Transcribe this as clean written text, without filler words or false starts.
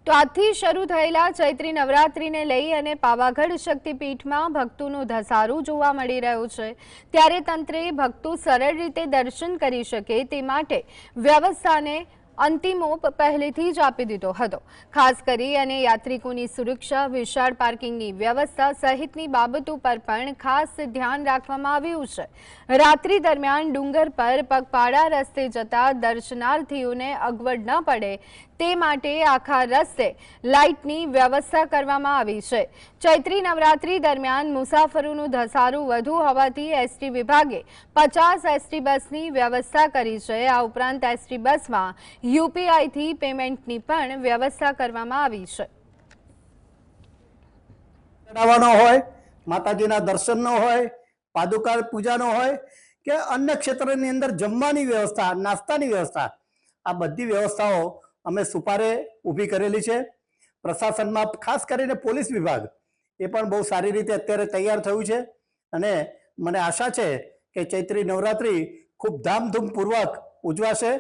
તો આજથી શરૂ થયેલા ચૈત્રી નવરાત્રીને લઈ અને પાવાગઢ શક્તિપીઠમાં ભક્તોનું ધસારો જોવા મળી રહ્યો છે। ત્યારે તંત્રે ભક્તો સરળ રીતે દર્શન કરી શકે તે માટે વ્યવસ્થાને અંતિમ ઓપ પહેલેથી જ આપી દીધો હતો। ખાસ કરી અને યાત્રિકોની સુરક્ષા, વિશાળ પાર્કિંગની વ્યવસ્થા સહિતની બાબતો પર પણ ખાસ ધ્યાન રાખવામાં આવ્યું છે। રાત્રિ દરમિયાન ડુંગર પર પગપાળા રસ્તે જતા દર્શનાર્થીઓને અગવડ ન પડે તે માટે આખા રસ્તે લાઇટની વ્યવસ્થા કરવામાં આવી છે। ચૈત્રી નવરાત્રી દરમિયાન મુસાફરોનો ધસારો વધુ હોવાથી એસટી વિભાગે 50 એસટી બસની વ્યવસ્થા કરી છે। આ ઉપરાંત એસટી બસમાં યુપીઆઈથી પેમેન્ટની પણ વ્યવસ્થા કરવામાં આવી છે। ચડાવવાનો હોય, માતાજીના દર્શનનો હોય, પાદુકા પૂજાનો હોય કે અન્ય ક્ષેત્રની અંદર જમવાની વ્યવસ્થા, નાસ્તાની વ્યવસ્થા, આ બધી વ્યવસ્થાઓ અમે સુપારે ઊભી કરેલી છે। પ્રશાસનમાં ખાસ કરીને પોલીસ વિભાગ એ પણ બહુ સારી રીતે અત્યારે તૈયાર થયું છે અને મને આશા છે કે ચૈત્રી નવરાત્રિ ખૂબ ધામધૂમપૂર્વક ઉજવાશે।